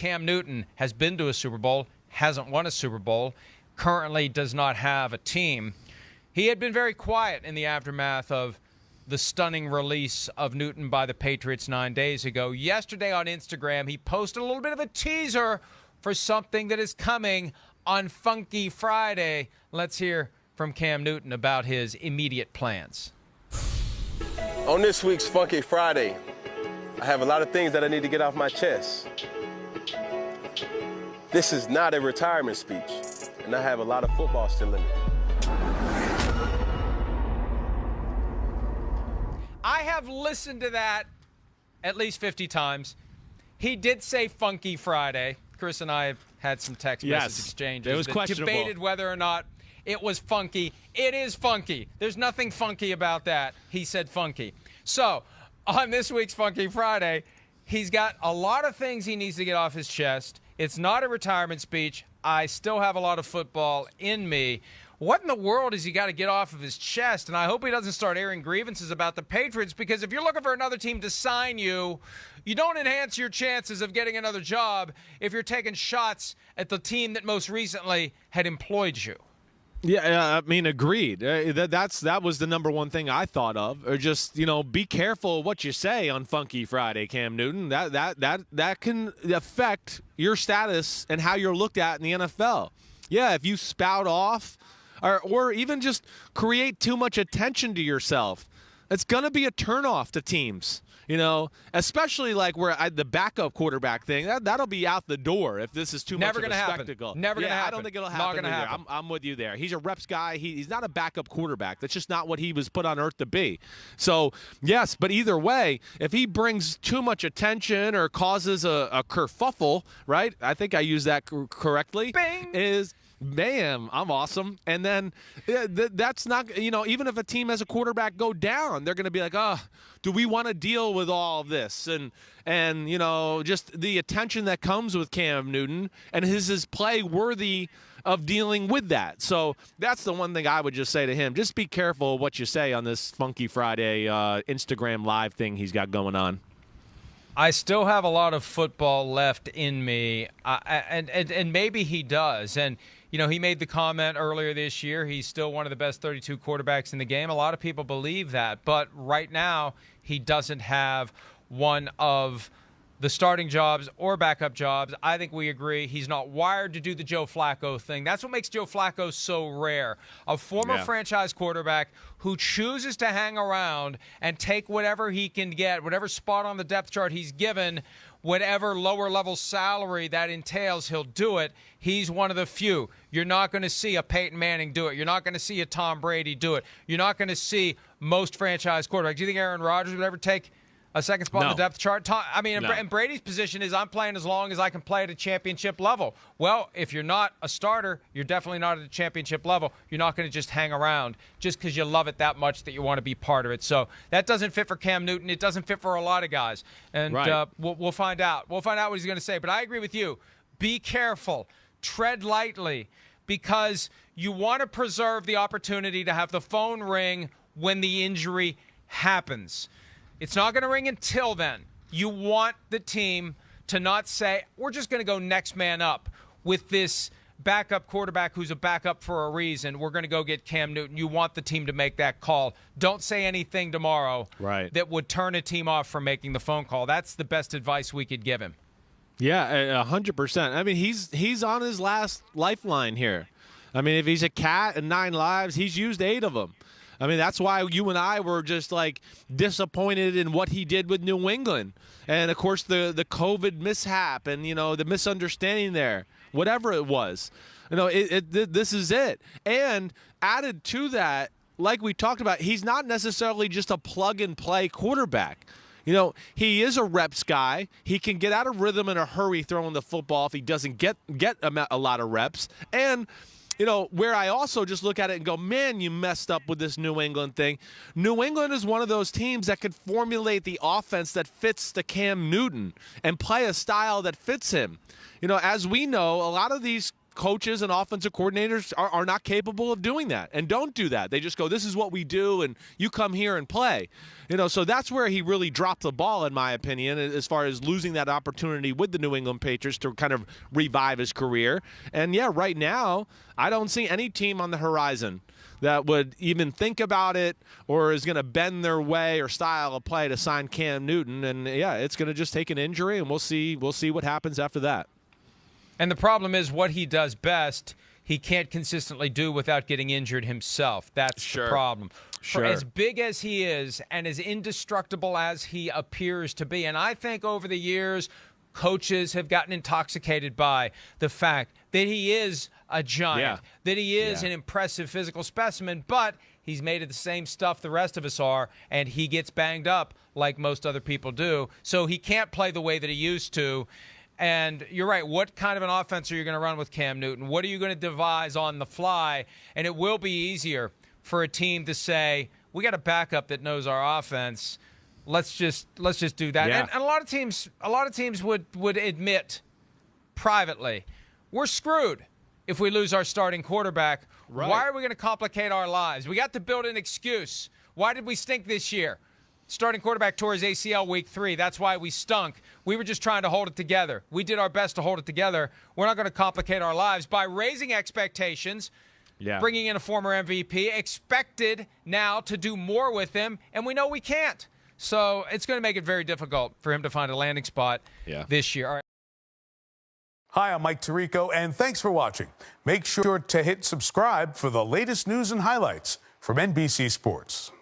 Cam Newton has been to a Super Bowl, hasn't won a Super Bowl, currently does not have a team. He had been very quiet in the aftermath of the stunning release of Newton by the Patriots 9 days ago. Yesterday on Instagram, he posted a little bit of a teaser for something that is coming on Funky Friday. Let's hear from Cam Newton about his immediate plans. On this week's Funky Friday, I have a lot of things that I need to get off my chest. This is not a retirement speech, and I have a lot of football still in it. I have listened to that at least 50 times. He did say Funky Friday. Chris and I have had some text message exchanges. It was questionable. Debated whether or not it was funky. It is funky. There's nothing funky about that. He said funky. So, on this week's Funky Friday, he's got a lot of things he needs to get off his chest. It's not a retirement speech. I still have a lot of football in me. What in the world has he got to get off of his chest? And I hope he doesn't start airing grievances about the Patriots, because if you're looking for another team to sign you, you don't enhance your chances of getting another job if you're taking shots at the team that most recently had employed you. Yeah, I mean, agreed. That was the number one thing I thought of. Or just, be careful what you say on Funky Friday, Cam Newton. That can affect your status and how you're looked at in the NFL. Yeah, if you spout off or even just create too much attention to yourself, it's going to be a turnoff to teams. Especially like where the backup quarterback thing, that'll be out the door if this is too much of a spectacle. Never going to happen. I don't think it'll happen. I'm with you there. He's a reps guy. He's not a backup quarterback. That's just not what he was put on earth to be. So, yes, but either way, if he brings too much attention or causes a kerfuffle, right? I think I used that correctly. Bing! Bam, I'm awesome. And then that's not, even if a team has a quarterback go down, they're going to be like, do we want to deal with all of this? And just the attention that comes with Cam Newton, and is his play worthy of dealing with that? So that's the one thing I would just say to him. Just be careful what you say on this Funky Friday Instagram live thing he's got going on. I still have a lot of football left in me, and maybe he does. And, he made the comment earlier this year, he's still one of the best 32 quarterbacks in the game. A lot of people believe that. But right now, he doesn't have one of the starting jobs or backup jobs. I think we agree he's not wired to do the Joe Flacco thing. That's what makes Joe Flacco so rare. A former franchise quarterback who chooses to hang around and take whatever he can get, whatever spot on the depth chart he's given, whatever lower-level salary that entails, he'll do it. He's one of the few. You're not going to see a Peyton Manning do it. You're not going to see a Tom Brady do it. You're not going to see most franchise quarterbacks. Do you think Aaron Rodgers would ever take a second spot on the depth chart? And Brady's position is I'm playing as long as I can play at a championship level. Well, if you're not a starter, you're definitely not at a championship level. You're not going to just hang around just because you love it that much that you want to be part of it. So that doesn't fit for Cam Newton. It doesn't fit for a lot of guys. And we'll find out. We'll find out what he's going to say. But I agree with you. Be careful. Tread lightly, because you want to preserve the opportunity to have the phone ring when the injury happens. It's not going to ring until then. You want the team to not say, we're just going to go next man up with this backup quarterback who's a backup for a reason. We're going to go get Cam Newton. You want the team to make that call. Don't say anything tomorrow that would turn a team off from making the phone call. That's the best advice we could give him. Yeah, 100%. I mean, he's on his last lifeline here. I mean, if he's a cat and 9 lives, he's used 8 of them. I mean, that's why you and I were just, disappointed in what he did with New England. And, of course, the COVID mishap and, the misunderstanding there, whatever it was. This is it. And added to that, like we talked about, he's not necessarily just a plug-and-play quarterback. He is a reps guy. He can get out of rhythm in a hurry throwing the football if he doesn't get a lot of reps. And where I also just look at it and go, man, you messed up with this New England thing. New England is one of those teams that could formulate the offense that fits the Cam Newton and play a style that fits him. As we know, a lot of these coaches and offensive coordinators are not capable of doing that and don't do that. They just go, this is what we do, and you come here and play. So that's where he really dropped the ball, in my opinion, as far as losing that opportunity with the New England Patriots to kind of revive his career. And, yeah, right now, I don't see any team on the horizon that would even think about it or is going to bend their way or style of play to sign Cam Newton. And, yeah, it's going to just take an injury, and we'll see what happens after that. And the problem is what he does best, he can't consistently do without getting injured himself. That's the problem. For as big as he is and as indestructible as he appears to be, and I think over the years coaches have gotten intoxicated by the fact that he is a giant, that he is an impressive physical specimen, but he's made of the same stuff the rest of us are, and he gets banged up like most other people do. So he can't play the way that he used to. And you're right, what kind of an offense are you going to run with Cam Newton? What are you going to devise on the fly? And it will be easier for a team to say, we got a backup that knows our offense. Let's just do that. Yeah. And a lot of teams would admit privately, we're screwed if we lose our starting quarterback. Right. Why are we going to complicate our lives? We got to build an excuse. Why did we stink this year? Starting quarterback tore his ACL week 3. That's why we stunk. We were just trying to hold it together. We did our best to hold it together. We're not going to complicate our lives by raising expectations, bringing in a former MVP, expected now to do more with him, and we know we can't. So it's going to make it very difficult for him to find a landing spot this year. All right. Hi, I'm Mike Tirico, and thanks for watching. Make sure to hit subscribe for the latest news and highlights from NBC Sports.